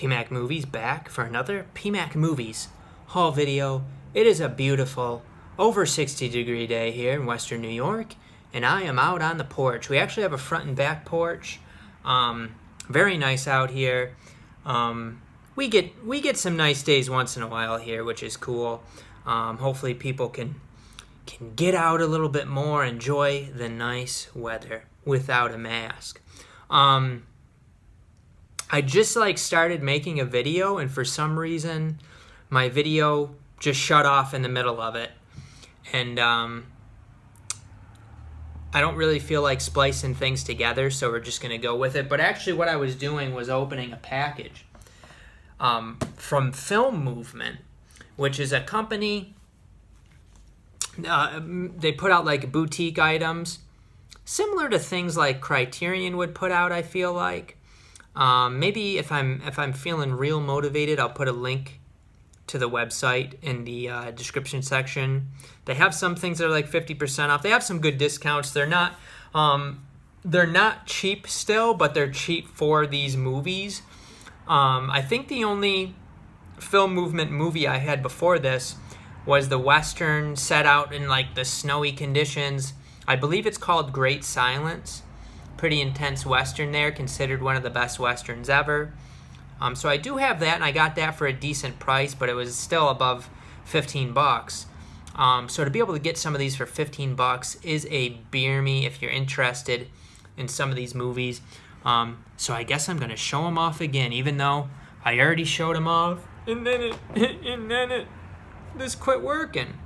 PMacMovies back for another PMacMovies haul video. It is a beautiful, over 60-degree day here in Western New York, and I am out on the porch. We actually have a front and back porch. Very nice out here. We get some nice days once in a while here, which is cool. Hopefully people can get out a little bit more, enjoy the nice weather without a mask. I just started making a video, and for some reason my video just shut off in the middle of it, and I don't really feel like splicing things together, so we're just gonna go with it. But actually what I was doing was opening a package from Film Movement, which is a company. They put out like boutique items similar to things like Criterion would put out, I feel like. Maybe if I'm feeling real motivated, I'll put a link to the website in the description section. They have some things that are like 50% off. They have some good discounts. They're not cheap still, but they're cheap for these movies. I think the only Film Movement movie I had before this was the Western set out in like the snowy conditions. I believe it's called Great Silence. Pretty intense Western there, considered one of the best Westerns ever. So I do have that, and I got that for a decent price, but it was still above 15 bucks. So to be able to get some of these for 15 bucks is a beer me if you're interested in some of these movies. So I guess I'm going to show them off again, even though I already showed them off, and then it just quit working.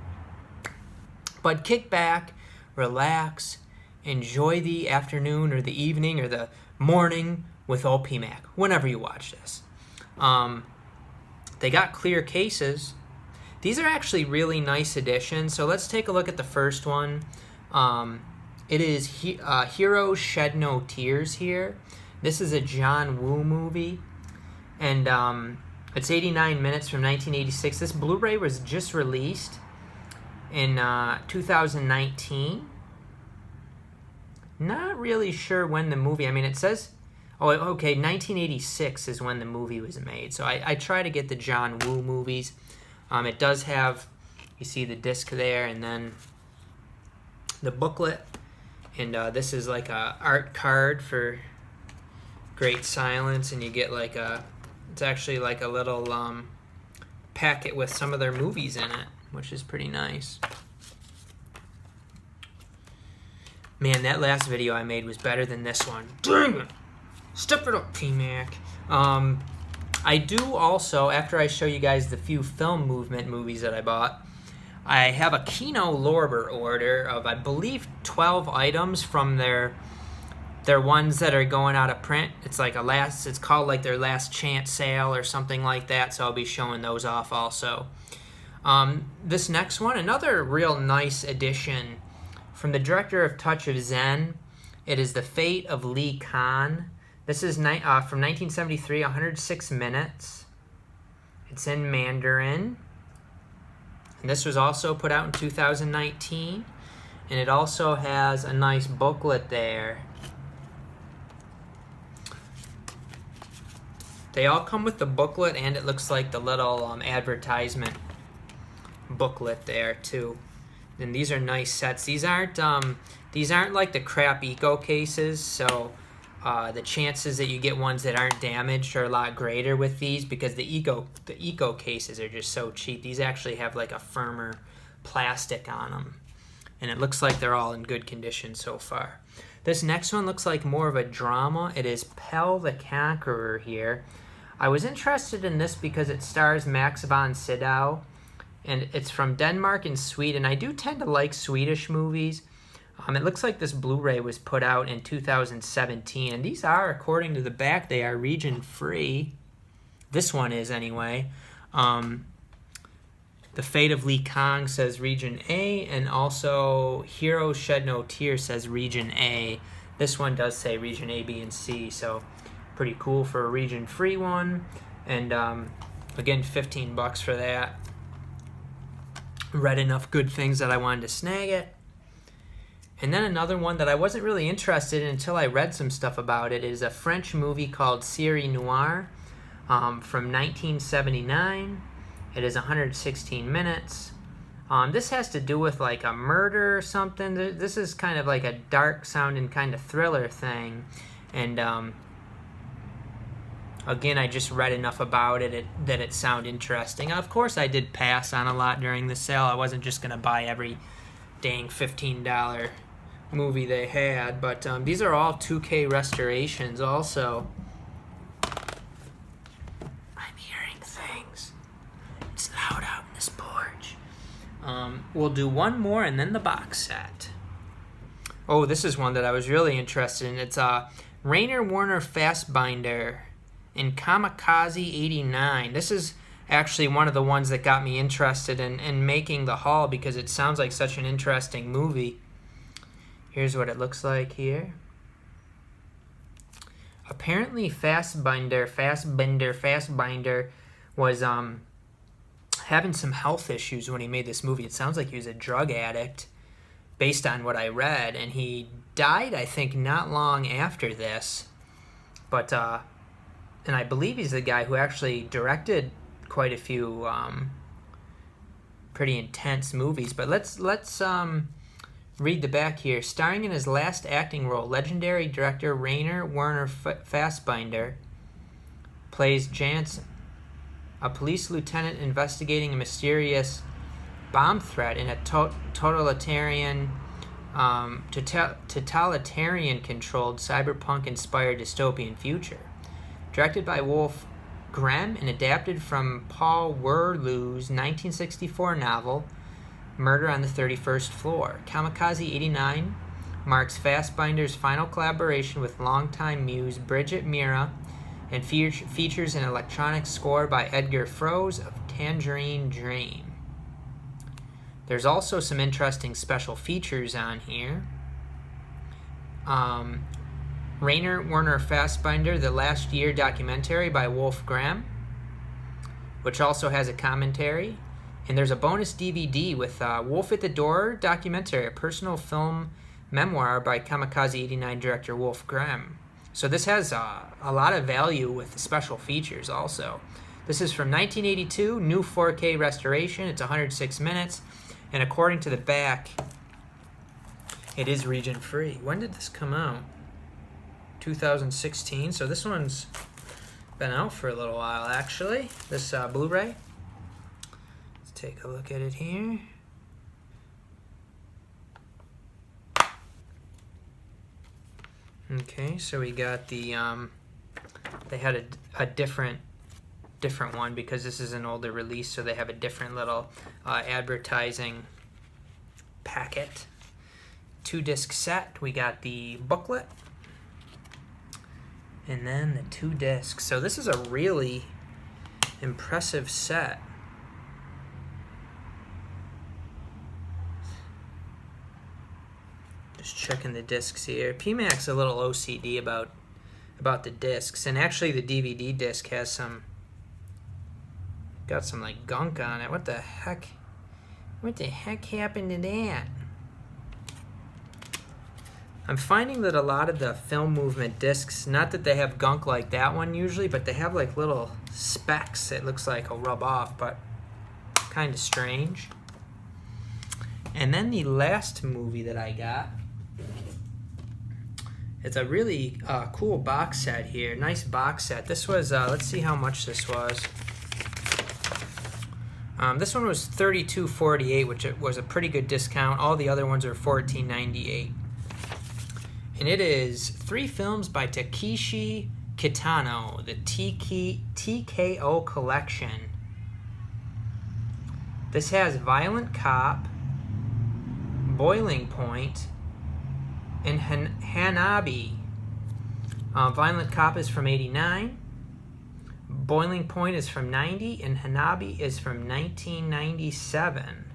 But kick back, relax, enjoy the afternoon or the evening or the morning with old PMac, whenever you watch this. They got clear cases. These are actually really nice editions. So let's take a look at the first one. It is Heroes Shed No Tears here. This is a John Woo movie. And it's 89 minutes from 1986. This Blu-ray was just released in 2019. Not really sure when the movie, it says, oh, okay, 1986 is when the movie was made. So I try to get the John Woo movies. It does have, you see the disc there, and then the booklet. And this is like a art card for Great Silence, and you get like it's actually like a little packet with some of their movies in it, which is pretty nice. Man, that last video I made was better than this one. Dang it! Step it up, PMac. I do also, after I show you guys the few Film Movement movies that I bought, I have a Kino Lorber order of, I believe, 12 items from their ones that are going out of print. It's like it's called like their last chance sale or something like that, so I'll be showing those off also. This next one, another real nice edition from the director of Touch of Zen. It is The Fate of Lee Khan. This is from 1973, 106 minutes. It's in Mandarin. And this was also put out in 2019. And it also has a nice booklet there. They all come with the booklet, and it looks like the little advertisement booklet there too. And these are nice sets. These aren't like the crap eco cases, so the chances that you get ones that aren't damaged are a lot greater with these, because the eco cases are just so cheap. These actually have like a firmer plastic on them, and it looks like they're all in good condition so far. This next one looks like more of a drama. It is Pell the Conqueror here. I was interested in this because it stars Max von Sydow, and it's from Denmark and Sweden. I do tend to like Swedish movies. It looks like this Blu-ray was put out in 2017, and these are, according to the back, they are region free. This one is anyway. The Fate of Lee Kong says region A, and also Heroes Shed No Tears says region A. This one does say region A, B, and C, so pretty cool for a region free one. And again, 15 bucks for that. Read enough good things that I wanted to snag it. And then another one that I wasn't really interested in until I read some stuff about it is a French movie called Série Noire. from 1979. It is 116 minutes. This has to do with like a murder or something. This is kind of like a dark sounding kind of thriller thing. And again, I just read enough about it that it sounded interesting. Of course, I did pass on a lot during the sale. I wasn't just going to buy every dang $15 movie they had. But these are all 2K restorations also. I'm hearing things. It's loud out in this porch. We'll do one more and then the box set. Oh, this is one that I was really interested in. It's Rainer Werner Fassbinder in Kamikaze 89. This is actually one of the ones that got me interested in making the haul because it sounds like such an interesting movie. Here's what it looks like here. Apparently Fassbinder was having some health issues when he made this movie. It sounds like he was a drug addict based on what I read, and he died, I think, not long after this. But and I believe he's the guy who actually directed quite a few pretty intense movies. But let's read the back here. Starring in his last acting role, legendary director Rainer Werner Fassbinder plays Jansen, a police lieutenant investigating a mysterious bomb threat in a totalitarian controlled cyberpunk-inspired dystopian future. Directed by Wolf Grimm and adapted from Paul Wehrlew's 1964 novel Murder on the 31st Floor. Kamikaze 89 marks Fassbinder's final collaboration with longtime muse Bridget Mira and features an electronic score by Edgar Froese of Tangerine Dream. There's also some interesting special features on here. Rainer Werner Fassbinder, The Last Year documentary by Wolf Grimm, which also has a commentary. And there's a bonus DVD with Wolf at the Door documentary, a personal film memoir by Kamikaze 89 director Wolf Grimm. So this has a lot of value with the special features also. This is from 1982, new 4K restoration. It's 106 minutes. And according to the back, it is region free. When did this come out? 2016. So this one's been out for a little while, actually. This Blu-ray. Let's take a look at it here. Okay, so we got the they had a different one because this is an older release, so they have a different little advertising packet. 2-disc set. We got the booklet and then the 2 discs. So this is a really impressive set. Just checking the discs here. PMac's a little OCD about the discs, and actually the DVD disc has got some like gunk on it. What the heck? What the heck happened to that? I'm finding that a lot of the film movement discs, not that they have gunk like that one usually, but they have like little specks it looks like will rub off, but kind of strange. And then the last movie that I got, it's a really cool box set here. Nice box set. This was, let's see how much this was. This one was $32.48, which was a pretty good discount. All the other ones are $14.98. And it is 3 films by Takeshi Kitano, the TKO collection. This has Violent Cop, Boiling Point, and Hanabi. Violent Cop is from 89. Boiling Point is from 90, and Hanabi is from 1997.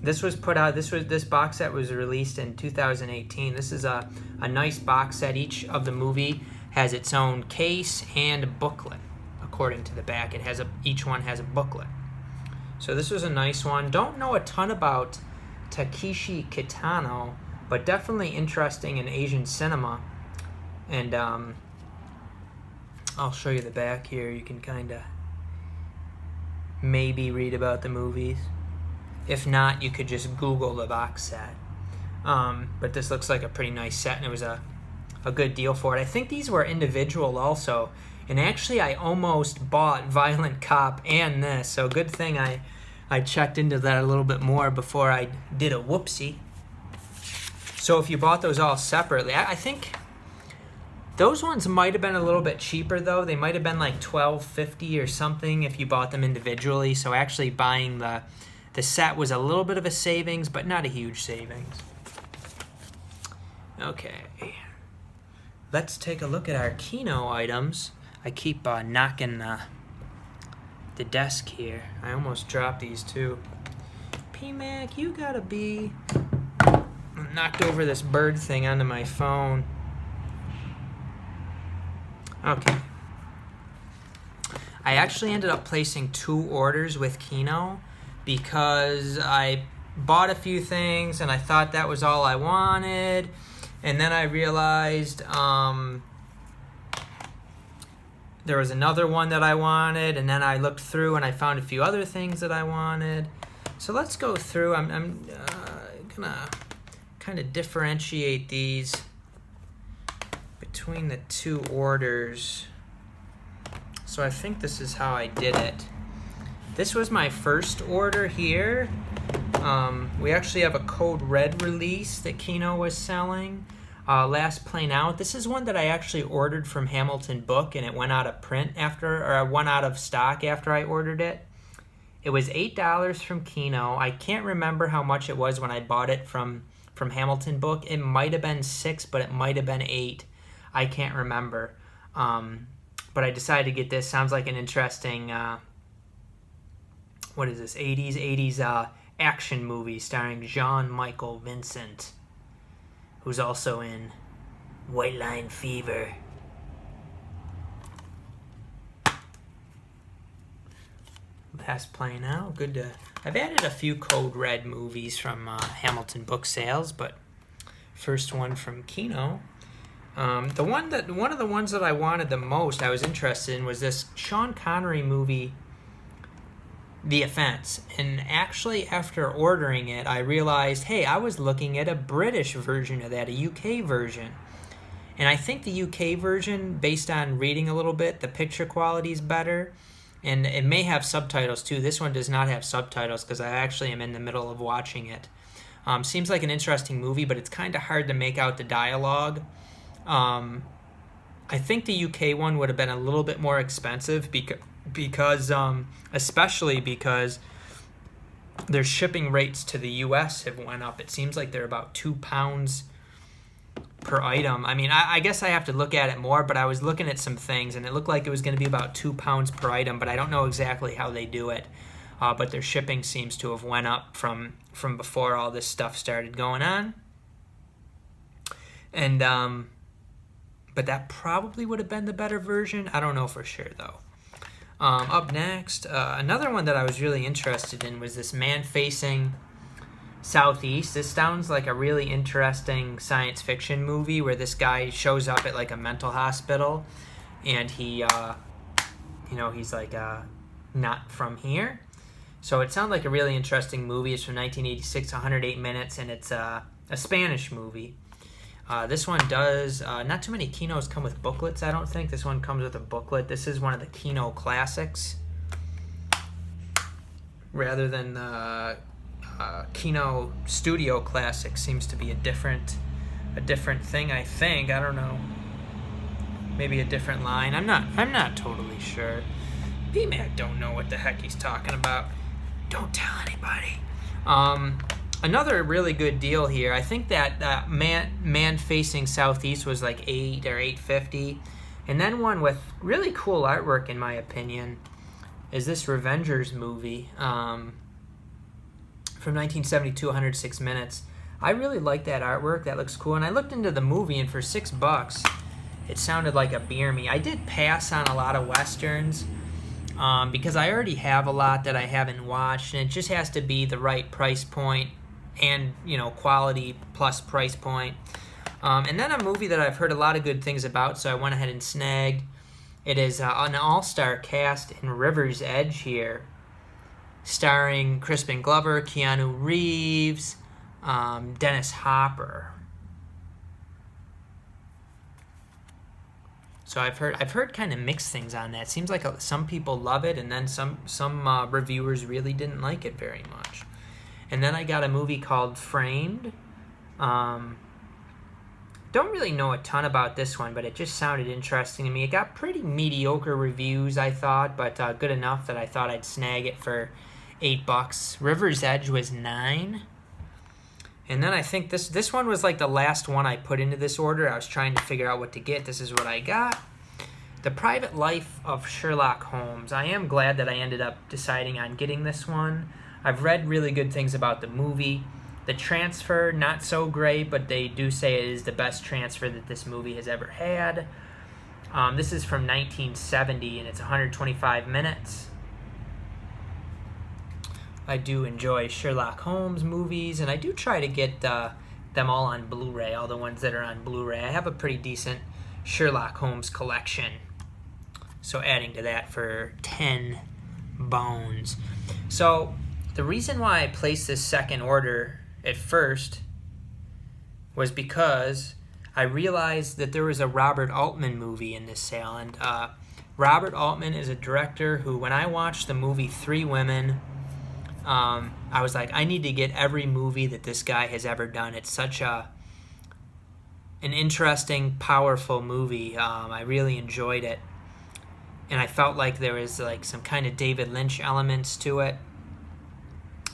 This was put out. This box set was released in 2018. This is a nice box set. Each of the movie has its own case and booklet. According to the back, each one has a booklet. So this was a nice one. Don't know a ton about Takeshi Kitano, but definitely interesting in Asian cinema. And I'll show you the back here. You can kind of maybe read about the movies. If not, you could just Google the box set. But this looks like a pretty nice set, and it was a good deal for it. I think these were individual also. And actually, I almost bought Violent Cop and this. So good thing I checked into that a little bit more before I did a whoopsie. So if you bought those all separately, I think those ones might have been a little bit cheaper, though. They might have been like $12.50 or something if you bought them individually. So actually buying the set was a little bit of a savings, but not a huge savings. Okay. Let's take a look at our Kino items. I keep knocking the desk here. I almost dropped these too. PMac, you gotta be... I knocked over this bird thing onto my phone. Okay. I actually ended up placing 2 orders with Kino because I bought a few things and I thought that was all I wanted. And then I realized there was another one that I wanted, and then I looked through and I found a few other things that I wanted. So let's go through. I'm gonna kind of differentiate these between the 2 orders. So I think this is how I did it. This was my first order here. We actually have a Code Red release that Kino was selling. Last Plane Out. This is one that I actually ordered from Hamilton Book, and it went out of print went out of stock after I ordered it. It was $8 from Kino. I can't remember how much it was when I bought it from Hamilton Book. It might have been $6, but it might have been $8. I can't remember. But I decided to get this. Sounds like an interesting, what is this, 80s action movie starring Jean-Michael Vincent, who's also in White Line Fever. Last Plane Out. Good to... I've added a few Code Red movies from Hamilton Book Sales, but first one from Kino. One of the ones that I wanted the most, I was interested in, was this Sean Connery movie, The Offense. And actually, after ordering it, I realized, hey, I was looking at a British version of that, a UK version. And I think the UK version, based on reading a little bit, the picture quality is better. And it may have subtitles too. This one does not have subtitles because I actually am in the middle of watching it. Seems like an interesting movie, but it's kind of hard to make out the dialogue. I think the UK one would have been a little bit more expensive because especially because their shipping rates to the US have went up. It seems like they're about £2 per item. I mean, I guess I have to look at it more, but I was looking at some things, and it looked like it was going to be about £2 per item, but I don't know exactly how they do it. But their shipping seems to have went up from before all this stuff started going on. And but that probably would have been the better version. I don't know for sure, though. Up next, another one that I was really interested in was this Man-Facing Southeast. This sounds like a really interesting science fiction movie where this guy shows up at like a mental hospital, and he, he's like not from here. So it sounds like a really interesting movie. It's from 1986, 108 minutes, and it's a Spanish movie. This one does, not too many Kinos come with booklets, I don't think. This one comes with a booklet. This is one of the Kino classics, rather than the Kino Studio Classic. Seems to be a different thing, I think. I don't know. Maybe a different line. I'm not totally sure. PMac don't know what the heck he's talking about. Don't tell anybody. Another really good deal here. I think that Man-Facing Southeast was like $8 or $8.50, and then one with really cool artwork, in my opinion, is this Revengers movie from 1972, 106 minutes. I really like that artwork. That looks cool. And I looked into the movie, and for $6, it sounded like a beer me. I did pass on a lot of westerns because I already have a lot that I haven't watched, and it just has to be the right price point and, quality plus price point. And then a movie that I've heard a lot of good things about, so I went ahead and snagged It is an all-star cast in River's Edge here, starring Crispin Glover, Keanu Reeves, Dennis Hopper. So I've heard kind of mixed things on that. Seems like some people love it, and then some reviewers really didn't like it very much. And then I got a movie called Framed. Don't really know a ton about this one, but it just sounded interesting to me. It got pretty mediocre reviews, I thought, but good enough that I thought I'd snag it for $8. River's Edge was $9. And then I think this one was like the last one I put into this order. I was trying to figure out what to get. This is what I got. The Private Life of Sherlock Holmes. I am glad that I ended up deciding on getting this one. I've read really good things about the movie. The transfer, not so great, but they do say it is the best transfer that this movie has ever had. This is from 1970, and it's 125 minutes. I do enjoy Sherlock Holmes movies, and I do try to get them all on Blu-ray, all the ones that are on Blu-ray. I have a pretty decent Sherlock Holmes collection, so adding to that for 10 bones. So the reason why I placed this second order at first was because I realized that there was a Robert Altman movie in this sale, and Robert Altman is a director who, when I watched the movie Three Women, I was like, I need to get every movie that this guy has ever done. It's such an interesting, powerful movie. I really enjoyed it, and I felt like there was like some kind of David Lynch elements to it.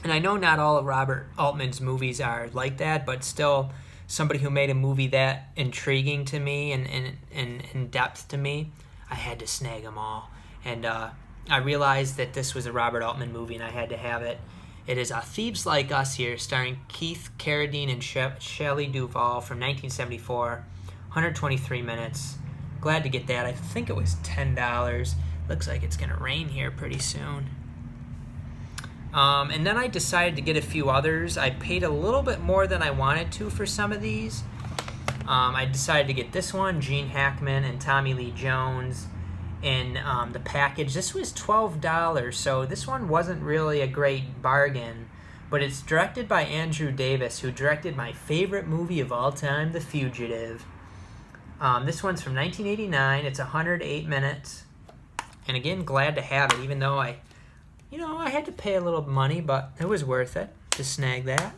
And I know not all of Robert Altman's movies are like that, but still, somebody who made a movie that intriguing to me and in depth to me, I had to snag them all. And I realized that this was a Robert Altman movie, and I had to have it. It is Thieves Like Us here, starring Keith Carradine and Shelley Duvall from 1974, 123 minutes. Glad to get that. I think it was $10. Looks like it's going to rain here pretty soon. And then I decided to get a few others. I paid a little bit more than I wanted to for some of these. I decided to get this one, Gene Hackman and Tommy Lee Jones, in the package. This was $12, so this one wasn't really a great bargain, but it's directed by Andrew Davis, who directed my favorite movie of all time, The Fugitive. This one's from 1989. It's 108 minutes. And again, glad to have it, even though I had to pay a little money, but it was worth it to snag that.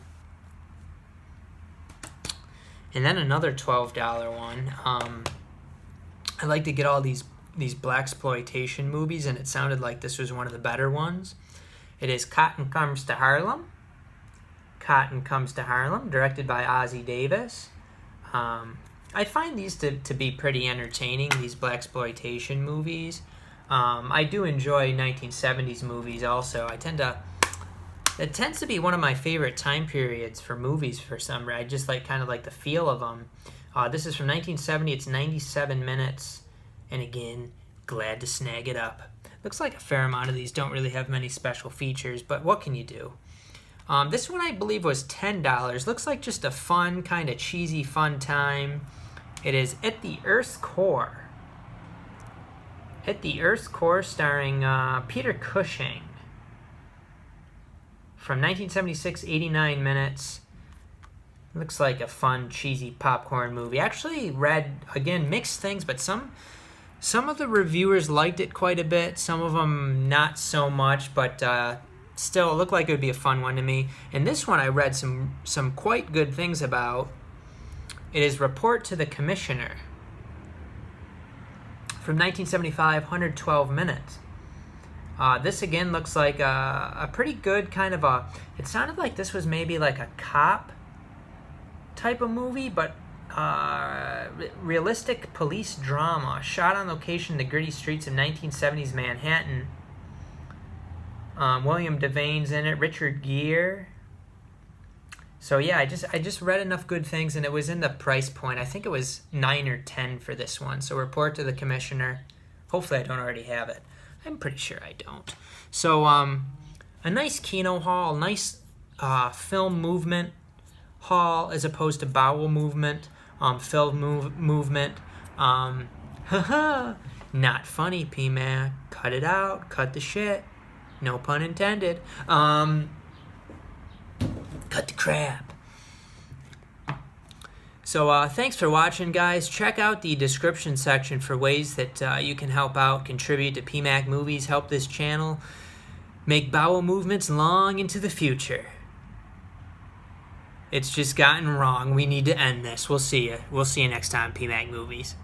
And then another $12 one. I like to get all these blaxploitation movies, and it sounded like this was one of the better ones. It is Cotton Comes to Harlem. Cotton Comes to Harlem, directed by Ozzie Davis. I find these to be pretty entertaining, these blaxploitation movies. I do enjoy 1970s movies also. It tends to be one of my favorite time periods for movies for some reason. I just kind of like the feel of them. This is from 1970. It's 97 minutes. And again, glad to snag it up. Looks like a fair amount of these don't really have many special features, but what can you do? This one I believe was $10. Looks like just a fun, kind of cheesy, fun time. It is At the Earth's Core. At the Earth's Core, starring Peter Cushing. From 1976, 89 minutes. Looks like a fun, cheesy popcorn movie. Actually read, again, mixed things, but some of the reviewers liked it quite a bit. Some of them not so much, but still, it looked like it would be a fun one to me. And this one I read some quite good things about. It is Report to the Commissioner. From 1975, 112 minutes. This again looks like a pretty good kind of it sounded like this was maybe like a cop type of movie, but realistic police drama, shot on location in the gritty streets of 1970s Manhattan. William Devane's in it, Richard Gere. So yeah, I just read enough good things, and it was in the price point. I think it was $9 or $10 for this one. So Report to the Commissioner. Hopefully I don't already have it. I'm pretty sure I don't. So a nice kino haul, nice film movement haul as opposed to bowel movement, film movement. Not funny, PMac. Cut it out. Cut the shit. No pun intended. Cut the crap. So thanks for watching, guys. Check out the description section for ways that you can help out, contribute to PMacMovies, help this channel make bowel movements long into the future. It's just gotten wrong. We need to end this. We'll see you. We'll see you next time, PMacMovies.